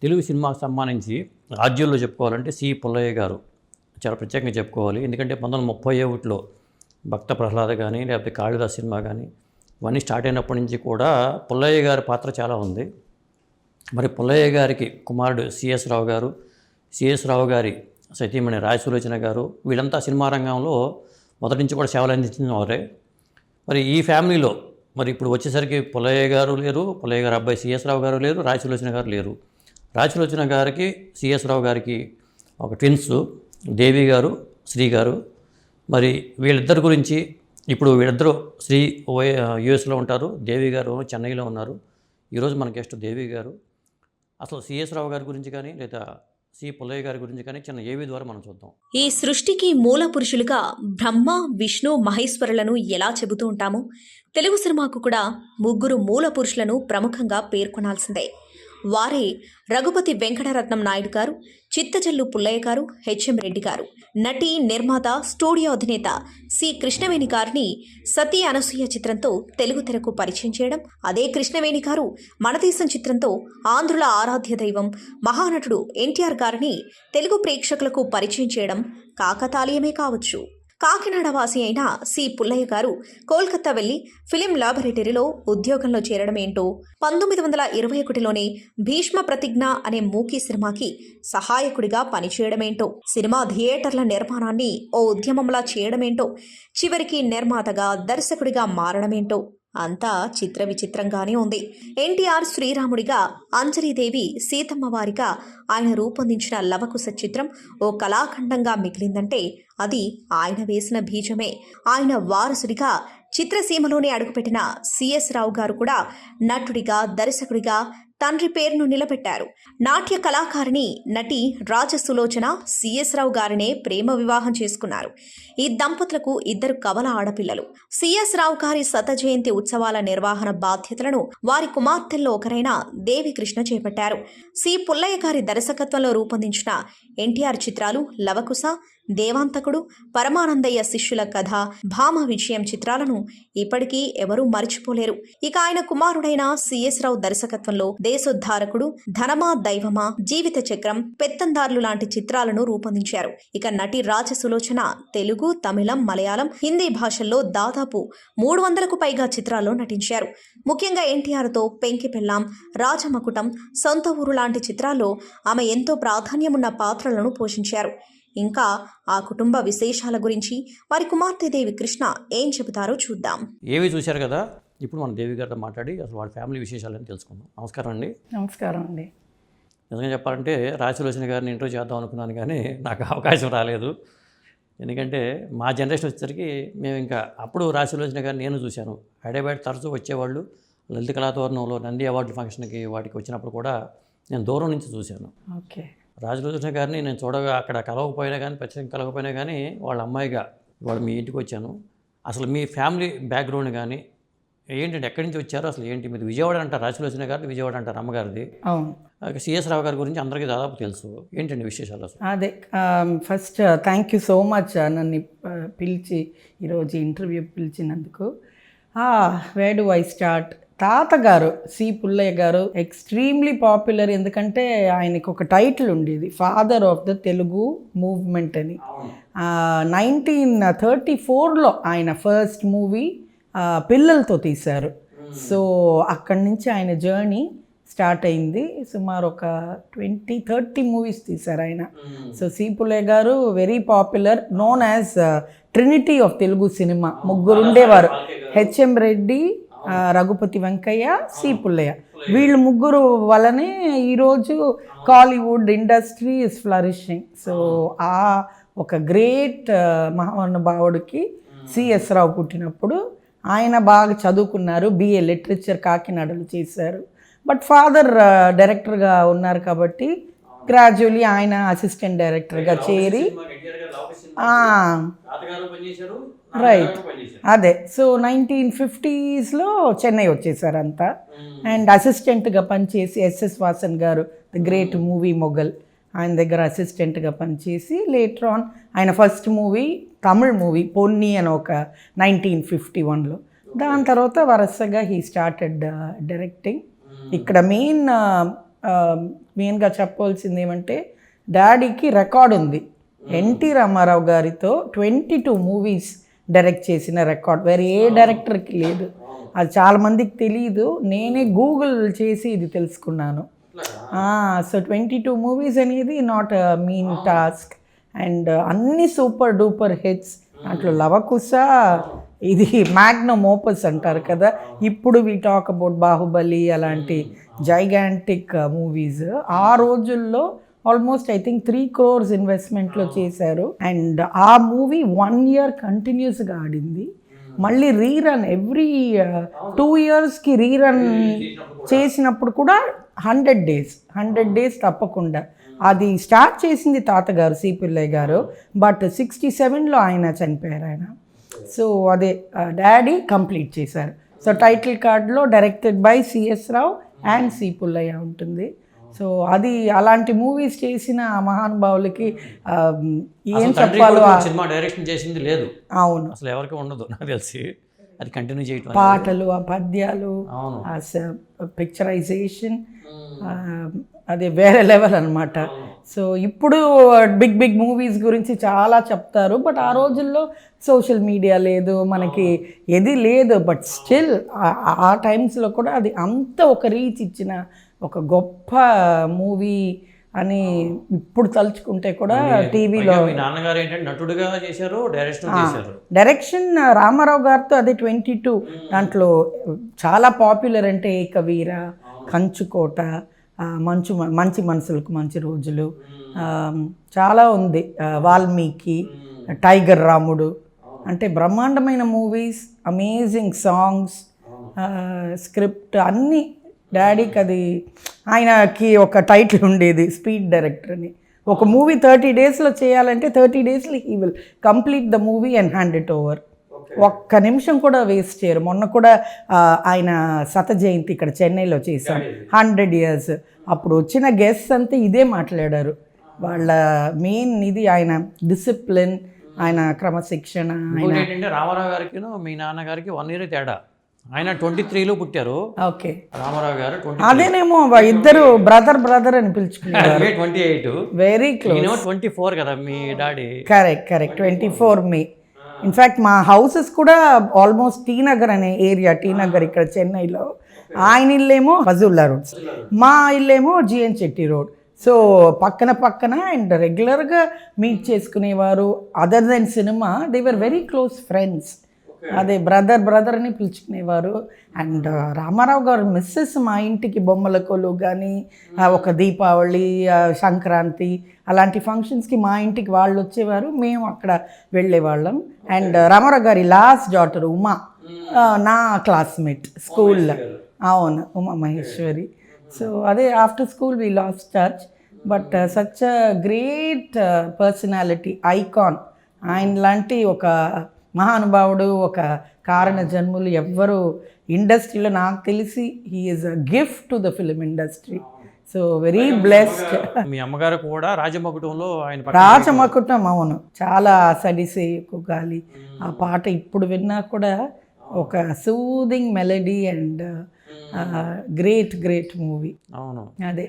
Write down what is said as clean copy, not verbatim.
తెలుగు సినిమాకు సంబంధించి రాజ్యంలో చెప్పుకోవాలంటే సి పుల్లయ్య గారు చాలా ప్రత్యేకంగా చెప్పుకోవాలి. ఎందుకంటే 1931లో భక్త ప్రహ్లాద కానీ లేకపోతే కాళిదాస్ సినిమా కానీ ఇవన్నీ స్టార్ట్ అయినప్పటి నుంచి కూడా పుల్లయ్య గారి పాత్ర చాలా ఉంది. మరి పుల్లయ్య గారికి కుమారుడు సిఎస్ రావు గారు, సిఎస్ రావు గారి సతీమణి రాయసులోచన గారు, వీళ్ళంతా సినిమా రంగంలో మొదటి నుంచి కూడా సేవలు అందించిన వారే. మరి ఈ ఫ్యామిలీలో మరి ఇప్పుడు వచ్చేసరికి పుల్లయ్య గారు లేరు, పుల్లయ్య గారు అబ్బాయి సిఎస్ రావు గారు లేరు, రాయసులోచన గారు లేరు. రాయసులోచన గారికి సిఎస్ రావు గారికి ఒక ట్విన్స్ దేవి గారు, శ్రీ గారు. మరి వీళ్ళిద్దరి గురించి ఇప్పుడు వీళ్ళిద్దరూ శ్రీ యుఎస్లో ఉంటారు, దేవి గారు చెన్నైలో ఉన్నారు. ఈరోజు మన గెస్ట్ దేవి గారు. అసలు సిఎస్ రావు గారి గురించి కానీ లేదా సి పుల్లయ్య గారి గురించి కానీ చిన్న ఏవి ద్వారా మనం చూద్దాం. ఈ సృష్టికి మూల పురుషులుగా బ్రహ్మ, విష్ణు, మహేశ్వరులను ఎలా చెబుతూ ఉంటామో తెలుగు సినిమాకు కూడా ముగ్గురు మూల పురుషులను ప్రముఖంగా పేర్కొనాల్సిందే. వారే రఘుపతి వెంకటరత్నం నాయుడు గారు, చిత్తజల్లు పుల్లయ్య గారు, హెచ్ఎం రెడ్డి గారు. నటి, నిర్మాత, స్టూడియో అధినేత సి కృష్ణవేణి గారిని సతీ అనసూయ చిత్రంతో తెలుగు తెరకు పరిచయం చేయడం, అదే కృష్ణవేణి గారు మన దేశం చిత్రంతో ఆంధ్రుల ఆరాధ్య దైవం మహానటుడు ఎన్టీఆర్ గారిని తెలుగు ప్రేక్షకులకు పరిచయం చేయడం కాకతాళీయమే కావచ్చు. కాకినాడ వాసి అయిన సి పుల్లయ్య గారు కోల్కతా వెళ్లి ఫిలిం లాబొరేటరీలో ఉద్యోగంలో చేరడం ఏంటో, 1921లోనే భీష్మ ప్రతిజ్ఞ అనే మూకీ సినిమాకి సహాయకుడిగా పనిచేయడమేంటో, సినిమా థియేటర్ల నిర్మాణాన్ని ఓ ఉద్యమంలా చేయడమేంటో, చివరికి నిర్మాతగా, దర్శకుడిగా మారడమేంటో అంతా చిత్ర విచిత్రంగానే ఉంది. ఎన్టీఆర్ శ్రీరాముడిగా, అంజలీదేవి సీతమ్మ వారిగా ఆయన రూపొందించిన లవకుశ చిత్రం ఓ కళాఖండంగా మిగిలిందంటే అది ఆయన వేసిన బీజమే. ఆయన వారసుడిగా చిత్రసీమలోనే అడుగుపెట్టిన సిఎస్ రావు గారు కూడా నటుడిగా, దర్శకుడిగా తండ్రి పేరును నిలబెట్టారు. నాట్య కళాకారిణి నటి రాజసులోచన సిఎస్ రావు గారినే ప్రేమ వివాహం చేసుకున్నారు. ఈ దంపతులకు 2 కవల ఆడపిల్లలు. సిఎస్ రావు గారి శత జయంతి ఉత్సవాల నిర్వహణ బాధ్యతలను వారి కుమార్తెల్లో ఒకరైన దేవి కృష్ణ చేపట్టారు. సి పుల్లయ్య గారి దర్శకత్వంలో రూపొందించిన ఎన్టీఆర్ చిత్రాలు లవకుశ, దేవాంతకుడు, పరమానందయ్య శిష్యుల కథ, భామ విజయం చిత్రాలను ఇప్పటికీ ఎవరూ మరిచిపోలేరు. ఇక ఆయన కుమారుడైన సిఎస్ రావు దర్శకత్వంలో దేశోద్ధారకుడు, ధనమా దైవమా, జీవిత చక్రం, పెత్తందారులు లాంటి చిత్రాలను రూపొందించారు. ఇక నటి రాజసులోచన తెలుగు, తమిళం, మలయాళం, హిందీ భాషల్లో దాదాపు 300కు పైగా చిత్రాల్లో నటించారు. ముఖ్యంగా ఎన్టీఆర్తో పెంకి పెళ్ళాం, రాజమకుటం, సొంత ఊరు లాంటి చిత్రాల్లో ఆమె ఎంతో ప్రాధాన్యమున్న పాత్రలను పోషించారు. ఇంకా ఆ కుటుంబ విశేషాల గురించి వారి కుమార్తె దేవి కృష్ణ ఏం చెబుతారో చూద్దాం. ఏవి చూశారు కదా, ఇప్పుడు మన దేవి గారితో మాట్లాడి అసలు వాళ్ళ ఫ్యామిలీ విశేషాలని తెలుసుకుందాం. నమస్కారం అండి. నమస్కారం అండి. నిజంగా చెప్పాలంటే రాజసులోచన గారిని ఇంటర్వ్యూ చేద్దాం అనుకున్నాను కానీ నాకు అవకాశం రాలేదు. ఎందుకంటే మా జనరేషన్ వచ్చేసరికి మేము ఇంకా అప్పుడు రాజసులోచన గారిని నేను చూశాను. హైదరాబాద్ తరచూ వచ్చేవాళ్ళు. లలిత కళాతోరణంలో నంది అవార్డు ఫంక్షన్కి వాటికి వచ్చినప్పుడు కూడా నేను దూరం నుంచి చూశాను. ఓకే. రాజసులోచన గారిని నేను చూడగా అక్కడ కలవకపోయినా కానీ, ప్రత్యేకంగా కలవకపోయినా కానీ వాళ్ళ అమ్మాయిగా ఇవాళ మీ ఇంటికి వచ్చాను. అసలు మీ ఫ్యామిలీ బ్యాక్గ్రౌండ్ కానీ ఏంటంటే ఎక్కడి నుంచి వచ్చారో, అసలు ఏంటి మీరు విజయవాడ అంటారు, రాజసులోచన గారిది విజయవాడ అంటారు అమ్మగారిది. అవును. సిఎస్ రావు గారి గురించి అందరికీ దాదాపు తెలుసు. ఏంటండి విశేషాలు అసలు? అదే first thank you so much నన్ను పిలిచి ఈరోజు ఇంటర్వ్యూ పిలిచినందుకు. Where do I start? తాతగారు సి పుల్లయ్య గారు ఎక్స్ట్రీమ్లీ పాపులర్. ఎందుకంటే ఆయనకు ఒక టైటిల్ ఉండేది, father of the Telugu movement అని. 1934లో ఆయన ఫస్ట్ మూవీ పిల్లలతో తీశారు. సో అక్కడి నుంచి ఆయన జర్నీ స్టార్ట్ అయింది. సుమారు ఒక 20-30 మూవీస్ తీశారు ఆయన. సో సి పుల్లయ్య గారు very popular, known as Trinity of Telugu cinema. ముగ్గురు ఉండేవారు, హెచ్ఎం రెడ్డి, రఘుపతి వెంకయ్య, సి పుల్లయ్య. వీళ్ళు ముగ్గురు వలనే ఈరోజు Kollywood industry is flourishing. So ఆ ఒక గ్రేట్ మహానుభావుడికి సిఎస్ రావు పుట్టినప్పుడు ఆయన బాగా చదువుకున్నారు, బిఏ లిటరేచర్ కాకినాడలో చేశారు. బట్ ఫాదర్ డైరెక్టర్గా ఉన్నారు కాబట్టి గ్రాడ్యువల్లీ ఆయన అసిస్టెంట్ డైరెక్టర్గా చేరి రైట్ అదే. సో 1950sలో చెన్నై వచ్చేసారు అంతా. అండ్ అసిస్టెంట్గా పనిచేసి ఎస్ఎస్ వాసన్ గారు, ద గ్రేట్ మూవీ మొగల్, ఆయన దగ్గర అసిస్టెంట్గా పనిచేసి లేటర్ ఆన్ ఆయన ఫస్ట్ మూవీ తమిళ్ మూవీ పొన్ని అని ఒక 1951లో. దాని తర్వాత వరుసగా హీ స్టార్టెడ్ డైరెక్టింగ్. ఇక్కడ మెయిన్ మెయిన్గా చెప్పవలసింది ఏమంటే డాడీకి రికార్డ్ ఉంది. ఎన్టీ రామారావు గారితో 22 మూవీస్ డైరెక్ట్ చేసిన రికార్డ్ వేరే ఏ డైరెక్టర్కి లేదు. అది చాలామందికి తెలియదు, నేనే గూగుల్ చేసి ఇది తెలుసుకున్నాను. సో 22 మూవీస్ అనేది నాట్ మీన్ టాస్క్. అండ్ అన్ని సూపర్ డూపర్ హిట్స్. దాంట్లో లవకుశ ఇది మ్యాగ్నమ్ ఓపస్ అంటారు కదా. ఇప్పుడు వి టాక్ అబౌట్ బాహుబలి అలాంటి జైగాంటిక్ మూవీస్. ఆ రోజుల్లో ఆల్మోస్ట్ ఐ థింక్ 3 crores ఇన్వెస్ట్మెంట్లో చేశారు. అండ్ ఆ మూవీ 1 year కంటిన్యూస్గా ఆడింది. మళ్ళీ రీరన్ ఎవ్రీ 2 yearsకి రీరన్ చేసినప్పుడు కూడా 100 days తప్పకుండా. అది స్టార్ట్ చేసింది తాతగారు సి పుల్లయ్య గారు, బట్ 67లో ఆయన చనిపోయారు ఆయన. సో అదే డాడీ కంప్లీట్ చేశారు. సో టైటిల్ కార్డ్లో directed by CS Rao and C Pullaiah ఉంటుంది. సో అది అలాంటి మూవీస్ చేసిన మహానుభావులకి ఏం చెప్పాలో. సినిమా డైరెక్షన్ చేసింది లేదు, అవును, అసలు ఎవరికి ఉండదు నాకు తెలిసి. అది కంటిన్యూ చేయటం, పాటలు, ఆ పద్యాలు, ఆ పిక్చరైజేషన్ అది వేరే లెవెల్ అనమాట. సో ఇప్పుడు బిగ్ మూవీస్ గురించి చాలా చెప్తారు, బట్ ఆ రోజుల్లో సోషల్ మీడియా లేదు, మనకి ఏది లేదు. బట్ స్టిల్ ఆ టైమ్స్లో కూడా అది అంత ఒక రీచ్ ఇచ్చిన ఒక గొప్ప మూవీ అని ఇప్పుడు తలుచుకుంటే కూడా టీవీలో. మీ నాన్నగారు ఏంటంటే నటుడుగా చేశారు, డైరెక్షన్ చేశారు. డైరెక్షన్ రామారావు గారితో అదే 22 దాంట్లో చాలా పాపులర్ అంటే ఏకవీర, కంచుకోట, మంచి మనసులకు మంచి రోజులు, చాలా ఉంది, వాల్మీకి, టైగర్ రాముడు, అంటే బ్రహ్మాండమైన మూవీస్, అమేజింగ్ సాంగ్స్, స్క్రిప్ట్ అన్నీ. డాడీకి అది ఆయనకి ఒక టైటిల్ ఉండేది స్పీడ్ డైరెక్టర్ అని. ఒక మూవీ 30 daysలో చేయాలంటే 30 daysలో he will complete the movie and hand it over. ఒక్క నిమిషం కూడా వేస్ట్ చేయరు. మొన్న కూడా ఆయన శత జయంతి ఇక్కడ చెన్నైలో చేశాం, 100 years. అప్పుడు వచ్చిన గెస్ట్స్ అంతా ఇదే మాట్లాడారు. వాళ్ళ మెయిన్ ఇది ఆయన డిసిప్లిన్, ఆయన క్రమశిక్షణ. ఆయన ఏంటంటే రామారావు గారికి మీ నాన్నగారికి 1 year తేడా. ఆయన 23లో పుట్టారు. ఓకే, రామారావు గారు అదేనేమో ఇద్దరు బ్రదర్ అని పిలుచుకున్నారు. 28, వెరీ క్లోజ్. 24 కదా మీ డాడీ. Correct 24 May. ఇన్ఫ్యాక్ట్ మా హౌసెస్ కూడా ఆల్మోస్ట్ టీ నగర్ అనే ఏరియా, టీ నగర్ ఇక్కడ చెన్నైలో. ఆయన ఇల్లేమో ఫజుల్లా రోడ్, మా ఇల్లేమో జిఎన్ చెట్టి రోడ్. సో పక్కన అండ్ రెగ్యులర్గా మీట్ చేసుకునేవారు. Other than cinema they were very close friends. అదే బ్రదర్ అని పిలుచుకునేవారు. అండ్ రామారావు గారు మిస్సెస్ మా ఇంటికి బొమ్మల కొలు కానీ, ఒక దీపావళి, సంక్రాంతి అలాంటి ఫంక్షన్స్కి మా ఇంటికి వాళ్ళు వచ్చేవారు, మేము అక్కడ వెళ్ళేవాళ్ళం. అండ్ రామారావు గారి లాస్ట్ డాటర్ ఉమా నా క్లాస్మేట్ స్కూల్లో. అవును, ఉమా మహేశ్వరి. సో అదే after school we last touch, but such a great personality, icon. ఆయన లాంటి ఒక మహానుభావుడు, ఒక కారణ జన్ములు ఎవ్వరు ఇండస్ట్రీలో నాకు తెలిసి he is a gift to the film industry. So very blessed. మీ అమ్మగారు కూడా రాజమకుటంలో ఆయన రాజమకుటం, అవును, చాలా సడిసేకు గాలి. ఆ పాట ఇప్పుడు విన్నా కూడా ఒక soothing melody and great movie. అవును, అదే